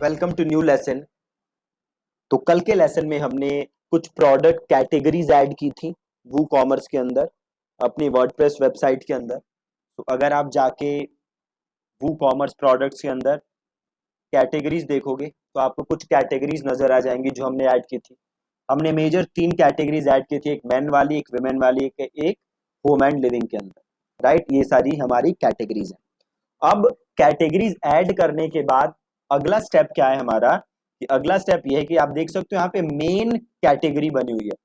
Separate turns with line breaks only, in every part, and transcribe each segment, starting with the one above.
Welcome to new lesson. तो कल के लेसन में हमने कुछ प्रोडक्ट कैटेगरीज ऐड की थी वू कॉमर्स के अंदर, अपनी वर्डप्रेस वेबसाइट के अंदर। तो अगर आप जाके वू कॉमर्स प्रोडक्ट्स के अंदर कैटेगरीज देखोगे तो आपको कुछ कैटेगरीज नजर आ जाएंगी जो हमने ऐड की थी। हमने मेजर 3 कैटेगरीज ऐड की थी, एक मैन वाली, एक वुमेन वाली, एक होम एंड लिविंग के अंदर। राइट, ये सारी हमारी कैटेगरीज है। अब कैटेगरीज ऐड करने के बाद अगला स्टेप क्या है हमारा, कि अगला स्टेप ये है कि आप देख सकते हो यहाँ पे मेन कैटेगरी बनी हुई है।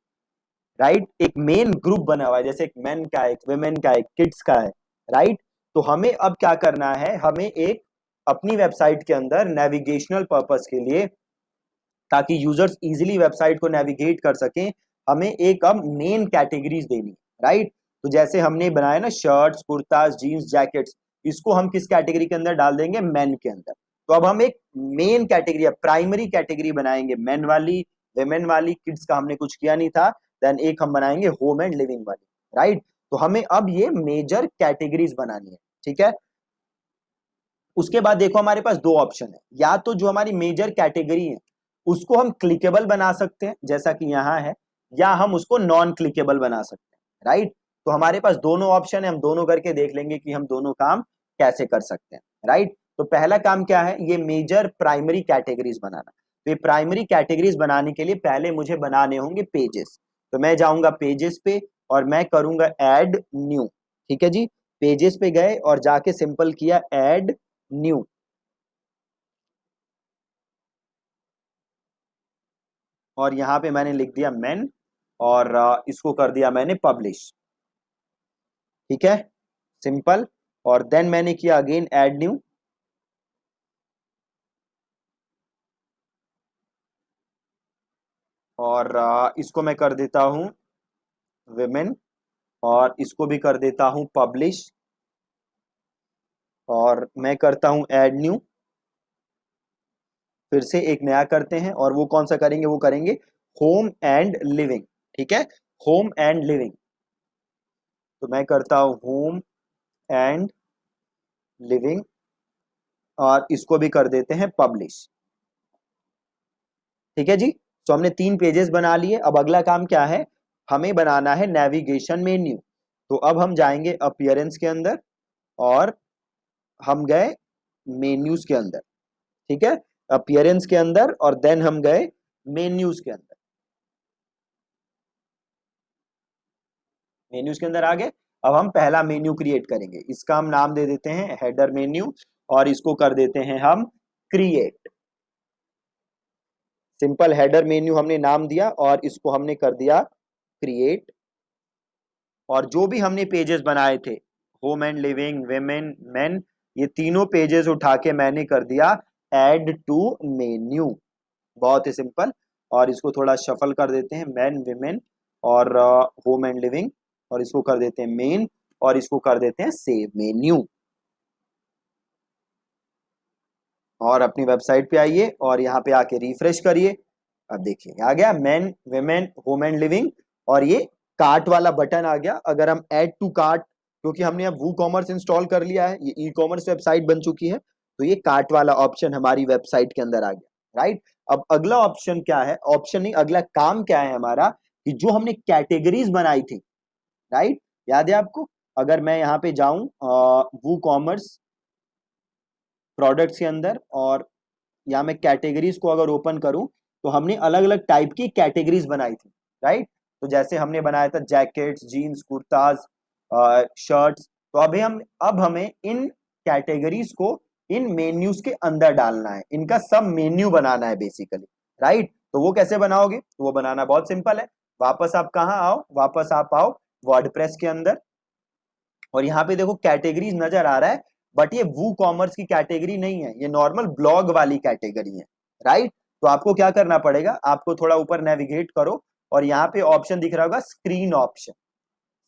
राइट, एक मेन ग्रुप बना हुआ है, जैसे एक मेन का, एक वुमेन का, एक किड्स का है। राइट, तो हमें अब क्या करना है, हमें एक अपनी वेबसाइट के अंदर नेविगेशनल पर्पस के लिए, ताकि यूजर्स इजीली वेबसाइट को नेविगेट कर सकें, हमें एक अब मेन कैटेगरीज देनी। राइट, तो जैसे हमने बनाया ना शर्ट्स, कुर्ताज, जीन्स, जैकेट्स, इसको हम किस कैटेगरी के अंदर डाल देंगे, मेन के अंदर। तो अब हम एक मेन कैटेगरी, प्राइमरी कैटेगरी बनाएंगे, मेन वाली, वेमेन वाली, किड्स का हमने कुछ किया नहीं था। देन एक हम बनाएंगे होम एंड लिविंग वाली। राइट, तो हमें अब ये मेजर कैटेगरीज बनानी है। ठीक है, उसके बाद देखो हमारे पास दो ऑप्शन है, या तो जो हमारी मेजर कैटेगरी है उसको हम क्लिकेबल बना सकते हैं जैसा कि यहां है, या हम उसको नॉन क्लिकेबल बना सकते हैं। राइट, तो हमारे पास दोनों ऑप्शन है, हम दोनों करके देख लेंगे कि हम दोनों काम कैसे कर सकते हैं। राइट, तो पहला काम क्या है, ये मेजर प्राइमरी कैटेगरीज बनाना। तो ये प्राइमरी कैटेगरीज बनाने के लिए पहले मुझे बनाने होंगे पेजेस। तो मैं जाऊंगा पेजेस पे और मैं करूंगा ऐड न्यू। ठीक है जी, पेजेस पे गए और जाके सिंपल किया ऐड न्यू, और यहां पे मैंने लिख दिया मेन, और इसको कर दिया मैंने पब्लिश। ठीक है, सिंपल। और देन मैंने किया अगेन ऐड न्यू, और इसको मैं कर देता हूं विमेन, और इसको भी कर देता हूं पब्लिश, और मैं करता हूं ऐड न्यू। फिर से एक नया करते हैं, और वो कौन सा करेंगे, वो करेंगे होम एंड लिविंग। ठीक है, होम एंड लिविंग, तो मैं करता हूं होम एंड लिविंग, और इसको भी कर देते हैं पब्लिश। ठीक है जी, तो हमने 3 पेजेस बना लिए। अब अगला काम क्या है, हमें बनाना है नेविगेशन मेन्यू। तो अब हम जाएंगे अपीयरेंस के अंदर, और हम गए मेन्यूज के अंदर। ठीक है, अपीयरेंस के अंदर, और देन हम गए मेन्यूज के अंदर। मेन्यूज के अंदर आ गए। अब हम पहला मेन्यू क्रिएट करेंगे, इसका हम नाम दे देते हैं हेडर मेन्यू, और इसको कर देते हैं हम क्रिएट। सिंपल हेडर मेन्यू हमने नाम दिया, और इसको हमने कर दिया क्रिएट। और जो भी हमने पेजेस बनाए थे, home and living, women, main, ये तीनों पेजेस उठा के मैंने कर दिया ऐड टू मेन्यू। बहुत ही सिंपल। और इसको थोड़ा शफल कर देते हैं, मैन, विमेन, और होम एंड लिविंग, और इसको कर देते हैं मेन, और इसको कर देते हैं सेव मेन्यू। और अपनी वेबसाइट पे आइए और यहाँ पे आके रिफ्रेश करिए। अब देखिए आ गया main, women, home and living, और ये कार्ट वाला बटन आ गया। अगर हम ऐड टू कार्ट, क्योंकि हमने अब वू कॉमर्स इंस्टॉल कर लिया है, ये ई कॉमर्स वेबसाइट बन चुकी है, तो ये कार्ट वाला ऑप्शन हमारी वेबसाइट के अंदर आ गया। राइट, अब अगला ऑप्शन क्या है, ऑप्शन नहीं, अगला काम क्या है हमारा, कि जो हमने कैटेगरीज बनाई थी, राइट, याद है आपको। अगर मैं यहाँ पे जाऊं वू कॉमर्स प्रोडक्ट्स के अंदर, और या मैं कैटेगरीज को अगर ओपन करूं, तो हमने अलग अलग टाइप की कैटेगरीज बनाई थी। राइट, तो जैसे हमने बनाया था जैकेट्स, जीन्स, कुर्ताज, शर्ट्स। तो अभी हम, अब हमें इन कैटेगरीज को इन मेन्यूज के अंदर डालना है, इनका सब मेन्यू बनाना है बेसिकली। राइट, तो वो कैसे बनाओगे, तो वो बनाना बहुत सिंपल है। वापस आप कहाँ आओ, वापस आप आओ वर्डप्रेस के अंदर, और यहाँ पे देखो कैटेगरीज नजर आ रहा है, बट ये वू कॉमर्स की कैटेगरी नहीं है, ये नॉर्मल ब्लॉग वाली कैटेगरी है। राइट, तो आपको क्या करना पड़ेगा, आपको थोड़ा ऊपर नेविगेट करो, और यहाँ पे ऑप्शन दिख रहा होगा स्क्रीन ऑप्शन।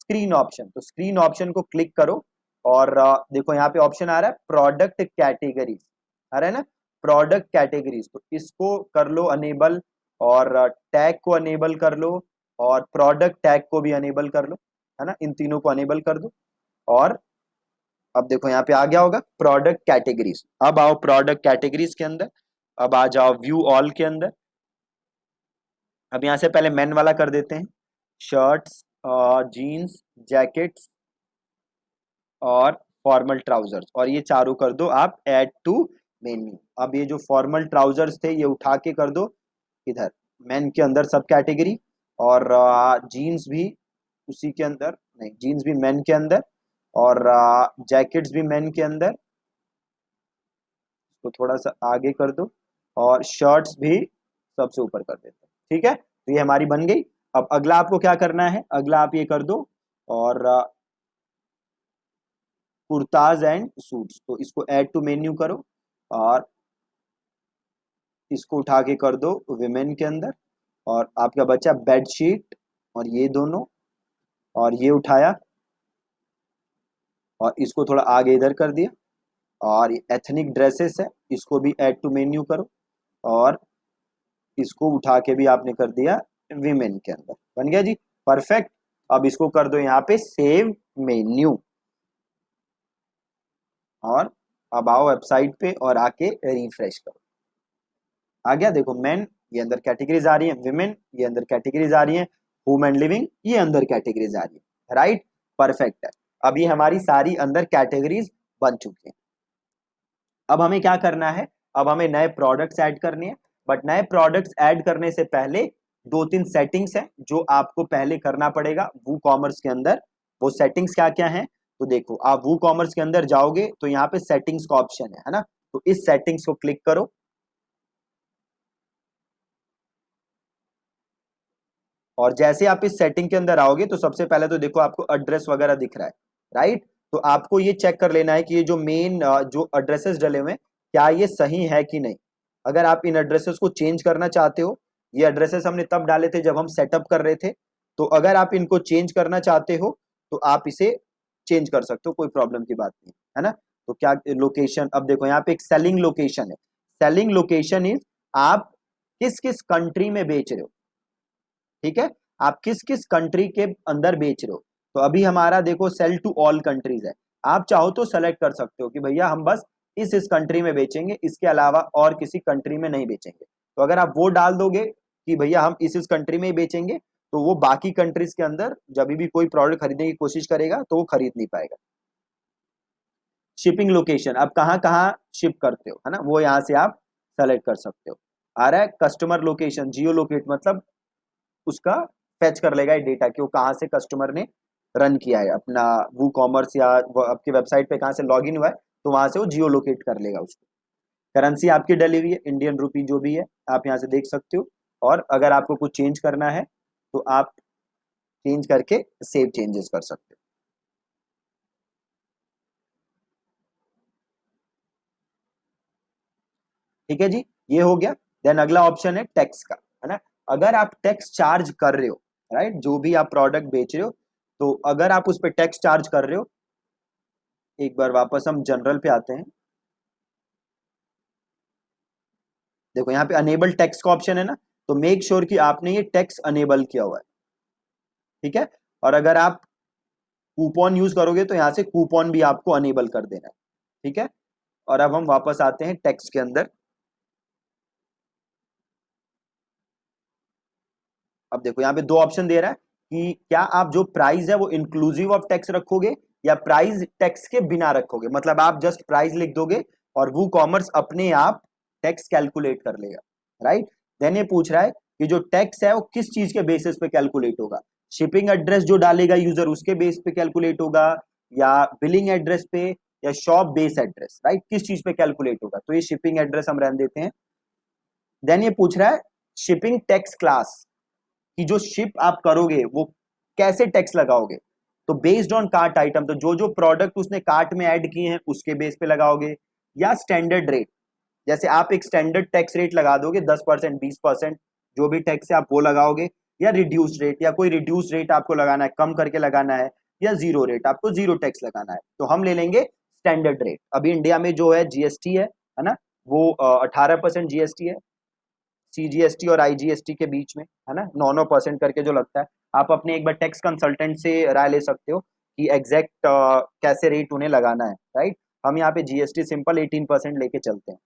स्क्रीन ऑप्शन, तो स्क्रीन ऑप्शन को क्लिक करो, और देखो यहाँ पे ऑप्शन आ रहा है प्रोडक्ट कैटेगरीज, आ रहा है ना, प्रोडक्ट कैटेगरीज। तो इसको कर लो अनेबल, और टैग को अनेबल कर लो, और प्रोडक्ट टैग को भी अनेबल कर लो, है ना, इन तीनों को अनेबल कर दो। और अब देखो यहाँ पे आ गया होगा प्रोडक्ट कैटेगरीज। अब आओ प्रोडक्ट कैटेगरीज के अंदर, अब आ जाओ व्यू ऑल के अंदर। अब यहां से पहले मेन वाला कर देते हैं, शर्ट्स, जीन्स, जैकेट्स और फॉर्मल ट्राउजर्स, और ये चारों कर दो आप ऐड टू मेन्यू। अब ये जो फॉर्मल ट्राउजर्स थे ये उठा के कर दो इधर मेन के अंदर सब कैटेगरी, और जीन्स भी उसी के अंदर, नहीं जीन्स भी मेन के अंदर, और जैकेट्स भी मेन के अंदर, तो थोड़ा सा आगे कर दो, और शर्ट्स भी सबसे ऊपर कर देते हैं। ठीक है, तो ये हमारी बन गई। अब अगला आपको क्या करना है, अगला आप ये कर दो, और कुर्ताज एंड सूट्स, तो इसको ऐड टू मेन्यू करो और इसको उठा के कर दो विमेन के अंदर, और आपका बचा बेडशीट और ये दोनों, और ये उठाया और इसको थोड़ा आगे इधर कर दिया, और एथनिक ड्रेसेस है इसको भी ऐड टू मेन्यू करो, और इसको उठा के भी आपने कर दिया विमेन के अंदर। बन गया जी, परफेक्ट। अब इसको कर दो यहाँ पे सेव मेन्यू, और अब आओ वेबसाइट पे और आके रिफ्रेश करो। आ गया, देखो मेन ये अंदर कैटेगरीज आ रही है, विमेन ये अंदर कैटेगरीज आ रही है, वुम एंड लिविंग ये अंदर कैटेगरीज आ रही है, राइट, परफेक्ट है। अब ये हमारी सारी अंदर कैटेगरीज बन चुकी हैं। अब हमें क्या करना है, अब हमें नए प्रोडक्ट्स ऐड करने हैं, बट नए प्रोडक्ट्स ऐड करने से पहले दो तीन सेटिंग्स हैं जो आपको पहले करना पड़ेगा वू कॉमर्स के अंदर। वो सेटिंग्स क्या क्या हैं, तो देखो आप वू कॉमर्स के अंदर जाओगे तो यहाँ पे सेटिंग्स का ऑप्शन है ना, तो इस सेटिंग्स को क्लिक करो। और जैसे आप इस सेटिंग के अंदर आओगे तो सबसे पहले तो देखो आपको एड्रेस वगैरह दिख रहा है, राइट, तो आपको ये चेक कर लेना है कि ये जो मेन जो एड्रेसेस डले हुए हैं क्या ये सही है कि नहीं। अगर आप इन एड्रेसेस को चेंज करना चाहते हो, ये एड्रेसेस हमने तब डाले थे जब हम सेटअप कर रहे थे, तो अगर आप इनको चेंज करना चाहते हो तो आप इसे चेंज कर सकते हो, कोई प्रॉब्लम की बात नहीं है ना। तो क्या लोकेशन, अब देखो यहाँ पे एक सेलिंग लोकेशन है, सेलिंग लोकेशन इज आप किस किस कंट्री में बेच रहे हो, ठीक है, आप किस किस कंट्री के अंदर बेच रहे हो। तो अभी हमारा देखो सेल टू ऑल कंट्रीज है, आप चाहो तो सेलेक्ट कर सकते हो कि भैया हम बस इस कंट्री में बेचेंगे, इसके अलावा और किसी कंट्री में नहीं बेचेंगे। तो अगर आप वो डाल दोगे कि भैया हम इस कंट्री में ही बेचेंगे, तो वो बाकी कंट्रीज के अंदर जब भी कोई प्रोडक्ट खरीदने की कोशिश करेगा तो वो खरीद नहीं पाएगा। शिपिंग लोकेशन, आप कहाँ कहाँ शिप करते हो, है ना, वो यहाँ से आप सेलेक्ट कर सकते हो। आ रहा है कस्टमर लोकेशन, जियो लोकेट, मतलब उसका फैच कर लेगा ये डेटा कि वो कहाँ से कस्टमर ने रन किया है अपना वो कॉमर्स, या वो आपकी वेबसाइट पे कहाँ से लॉग इन हुआ है, तो वहां से वो जियो लोकेट कर लेगा उसको। करेंसी आपकी डली हुई है इंडियन रुपी जो भी है, आप यहाँ से देख सकते हो, और अगर आपको कुछ चेंज करना है तो आप चेंज करके सेव चेंजेस कर सकते हो। ठीक है जी, ये हो गया। देन अगला ऑप्शन है टैक्स का, है ना, अगर आप टैक्स चार्ज कर रहे हो, राइट, जो भी आप प्रोडक्ट बेच रहे हो, तो अगर आप उस पर टैक्स चार्ज कर रहे हो, एक बार वापस हम जनरल पे आते हैं। देखो यहाँ पे अनेबल टैक्स का ऑप्शन है ना, तो मेक श्योर कि आपने ये टैक्स अनेबल किया हुआ है, ठीक है। और अगर आप कूपन यूज करोगे तो यहाँ से कूपन भी आपको अनेबल कर देना है, ठीक है। और अब हम वापस आते हैं टैक्स के अंदर। अब देखो यहाँ पे दो ऑप्शन दे रहा है कि क्या आप जो प्राइस है वो इंक्लूसिव ऑफ टैक्स रखोगे या प्राइस टैक्स के बिना रखोगे, मतलब आप जस्ट प्राइस लिख दोगे और वो कॉमर्स अपने आप टैक्स कैलकुलेट कर लेगा, राइट। देन ये पूछ रहा है कि जो टैक्स है वो किस चीज के बेसिस पे कैलकुलेट होगा, शिपिंग एड्रेस जो डालेगा यूजर उसके बेस पे कैलकुलेट होगा, या बिलिंग एड्रेस पे, या शॉप बेस एड्रेस, राइट, किस चीज पे कैलकुलेट होगा, तो ये शिपिंग एड्रेस हम रहने देते हैं। देन ये पूछ रहा है शिपिंग टैक्स क्लास, कि जो शिप आप करोगे वो कैसे टैक्स लगाओगे, तो बेस्ड ऑन कार्ट आइटम, तो जो जो प्रोडक्ट उसने कार्ट में ऐड किए हैं उसके बेस पे लगाओगे, या स्टैंडर्ड रेट, जैसे आप एक स्टैंडर्ड टैक्स रेट लगा दोगे 10%, 20%, जो भी टैक्स है आप वो लगाओगे, या रिड्यूस रेट, या कोई रिड्यूस रेट आपको लगाना है, कम करके लगाना है, या जीरो रेट, आपको जीरो टैक्स लगाना है, तो हम ले लेंगे स्टैंडर्ड रेट। अभी इंडिया में जो है जीएसटी है ना, वो 18% जीएसटी है, सीजीएसटी और आईजीएसटी के बीच में, है ना, 9% करके जो लगता है। आप अपने एक बार टैक्स कंसल्टेंट से राय ले सकते हो कि एग्जैक्ट कैसे रेट उन्हें लगाना है, राइट। हम यहाँ पे जीएसटी सिंपल 18% लेके चलते हैं।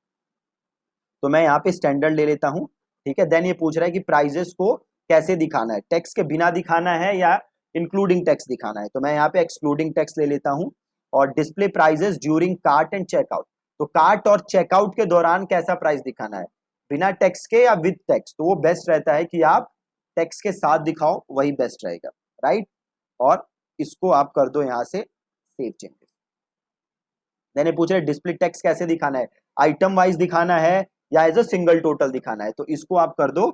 तो मैं यहाँ पे स्टैंडर्ड ले लेता हूँ, ठीक है। देन ये पूछ रहा है कि प्राइजेस को कैसे दिखाना है, टैक्स के बिना दिखाना है या इंक्लूडिंग टैक्स दिखाना है। तो मैं यहाँ पे एक्सक्लूडिंग टैक्स ले लेता हूँ। और display prices during cart and checkout, तो कार्ट और चेकआउट के दौरान कैसा प्राइस दिखाना है, बिना टैक्स के या विद टैक्स। तो वो बेस्ट रहता है कि आप टैक्स के साथ दिखाओ, वही बेस्ट रहेगा, राइट। और इसको आप कर दो यहाँ से सेव चेंजेस। मैंने पूछा डिस्प्ले टैक्स कैसे दिखाना है, आइटम वाइज दिखाना है या एज अ सिंगल टोटल दिखाना है। तो इसको आप कर दो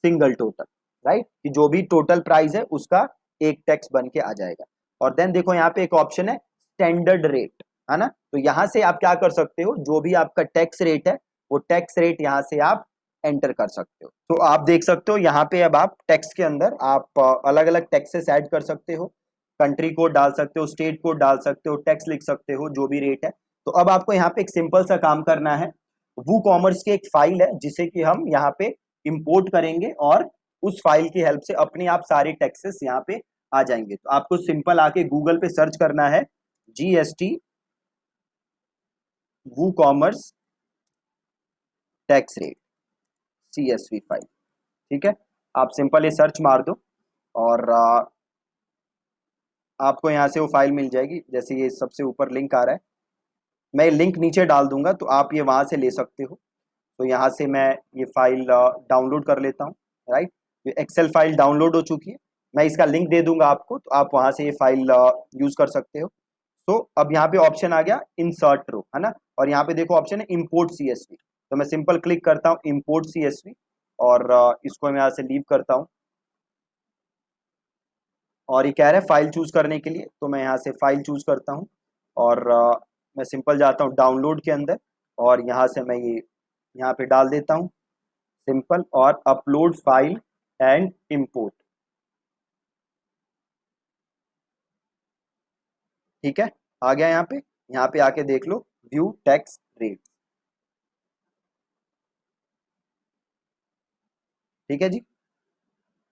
सिंगल टोटल, राइट, कि जो भी टोटल प्राइस है उसका एक टैक्स बन के आ जाएगा। और देन देखो यहाँ पे एक ऑप्शन है स्टैंडर्ड रेट, है ना। तो यहाँ से आप क्या कर सकते हो, जो भी आपका टैक्स रेट है वो टैक्स रेट यहाँ से आप एंटर कर सकते हो। तो आप देख सकते हो यहाँ पे अब आप टैक्स के अंदर आप अलग अलग टैक्सेस ऐड कर सकते हो, कंट्री कोड डाल सकते हो, स्टेट कोड डाल सकते हो, टैक्स लिख सकते हो, जो भी रेट है। तो अब आपको यहाँ पे एक सिंपल सा काम करना है। वू कॉमर्स की एक फाइल है जिसे कि हम यहाँ पे इंपोर्ट करेंगे और उस फाइल की हेल्प से अपने आप सारे टैक्सेस यहाँ पे आ जाएंगे। तो आपको सिंपल आके गूगल पे सर्च करना है GST WooCommerce tax rate CSV file, ठीक है। आप सिंपल ये सर्च मार दो और आपको यहाँ से वो फाइल मिल जाएगी। जैसे ये सबसे ऊपर लिंक आ रहा है, मैं लिंक नीचे डाल दूंगा तो आप ये वहां से ले सकते हो। तो यहाँ से मैं ये फाइल डाउनलोड कर लेता हूँ, राइट। ये एक्सेल फाइल डाउनलोड हो चुकी है, मैं इसका लिंक दे दूंगा आपको, तो आप वहां से ये फाइल यूज कर सकते हो। तो अब यहाँ पे ऑप्शन आ गया इंसर्ट रो, है ना। और यहाँ पे देखो ऑप्शन है इम्पोर्ट CSV। तो मैं सिंपल क्लिक करता हूँ इम्पोर्ट CSV और इसको मैं यहाँ से लीव करता हूँ। और ये कह रहा है फाइल चूज करने के लिए, तो मैं यहाँ से फाइल चूज करता हूँ और मैं सिंपल जाता हूँ डाउनलोड के अंदर और यहाँ से मैं ये यहाँ पे डाल देता हूँ सिंपल, और अपलोड फाइल एंड इंपोर्ट, ठीक है। आ गया यहाँ पे आके देख लो व्यू टैक्स रेट, ठीक है जी।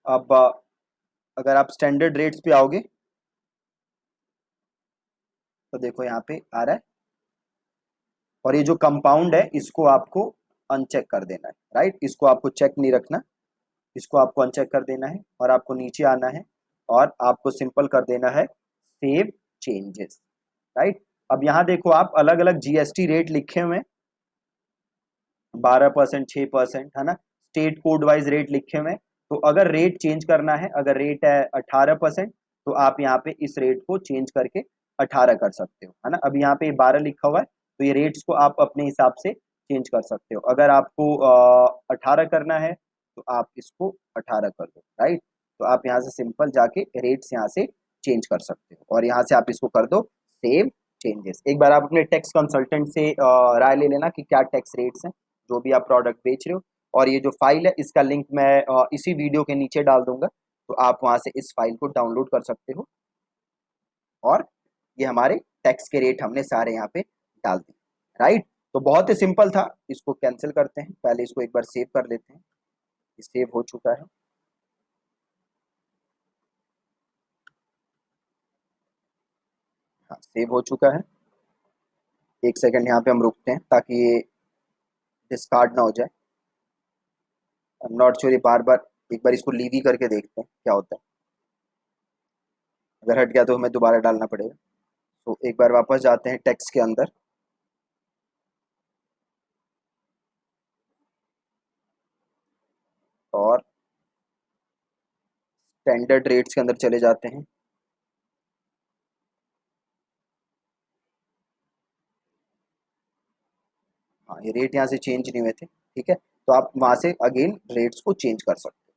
अब अगर आप स्टैंडर्ड रेट्स पे आओगे तो देखो यहाँ पे आ रहा है, और ये जो कंपाउंड है इसको आपको अनचेक कर देना है, राइट। इसको आपको चेक नहीं रखना, इसको आपको अनचेक कर देना है और आपको नीचे आना है और आपको सिंपल कर देना है सेव चेंजेस, राइट। अब यहाँ देखो आप अलग अलग GST रेट लिखे हुए हैं, 12%, 6%, है ना। स्टेट कोड वाइज रेट लिखे हुए हैं। तो अगर रेट चेंज करना है, अगर रेट है 18%, तो आप यहाँ पे इस रेट को चेंज करके 18 कर सकते हो, है ना। अभी यहाँ पे 12 लिखा हुआ है, तो ये रेट्स को आप अपने हिसाब से चेंज कर सकते हो। अगर आपको 18 करना है तो आप इसको 18 कर दो, राइट। तो आप यहाँ से सिंपल जाके रेट्स यहाँ से चेंज कर सकते हो और यहाँ से आप इसको कर दो सेव चेंजेस। एक बार आप अपने टैक्स कंसल्टेंट से राय ले लेना कि क्या टैक्स रेट्स हैं जो भी आप प्रोडक्ट बेच रहे हो। और ये जो फाइल है इसका लिंक मैं इसी वीडियो के नीचे डाल दूंगा, तो आप वहां से इस फाइल को डाउनलोड कर सकते हो। और ये हमारे टैक्स के रेट हमने सारे यहाँ पे डाल दिए, राइट। तो बहुत ही सिंपल था, इसको कैंसिल करते हैं, पहले इसको एक बार सेव कर लेते हैं। सेव हो चुका है, हाँ सेव हो चुका है। एक सेकंड यहाँ पे हम रुकते हैं ताकि ये डिस्कार्ड ना हो जाए। आई एम नॉट श्योर, ये बार बार एक बार इसको लीव ही करके देखते हैं क्या होता है। अगर हट गया तो हमें दोबारा डालना पड़ेगा। तो एक बार वापस जाते हैं टेक्स्ट के अंदर और स्टैंडर्ड रेट्स के अंदर चले जाते हैं। हाँ ये रेट यहाँ से चेंज नहीं हुए थे, ठीक है। तो आप वहां से अगेन रेट्स को चेंज कर सकते हैं,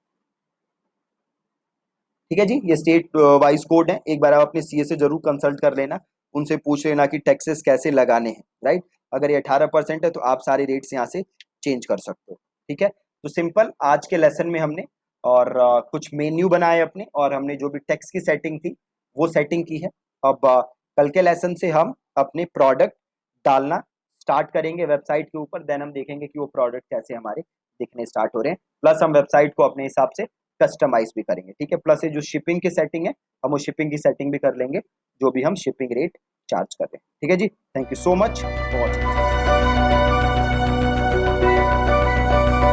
ठीक है जी। ये स्टेट वाइज कोड है, एक बार आप अपने CA से जरूर कंसल्ट कर लेना, उनसे पूछ लेना कि टैक्सेस कैसे लगाने हैं, राइट। अगर ये 18% है तो आप सारे रेट्स यहाँ से चेंज कर सकते हो, ठीक है। तो सिंपल आज के लेसन में हमने और कुछ मेन्यू बनाए अपने, और हमने जो भी टैक्स की सेटिंग थी वो सेटिंग की है। अब कल के लेसन से हम अपने प्रोडक्ट डालना स्टार्ट करेंगे वेबसाइट के ऊपर, देन हम देखेंगे कि वो प्रोडक्ट कैसे हमारे दिखने स्टार्ट हो रहे हैं। प्लस हम वेबसाइट को अपने हिसाब से कस्टमाइज भी करेंगे, ठीक है। प्लस ये जो शिपिंग की सेटिंग है हम वो शिपिंग की सेटिंग भी कर लेंगे, जो भी हम शिपिंग रेट चार्ज कर रहे हैं, ठीक है जी। Thank you so much for watching.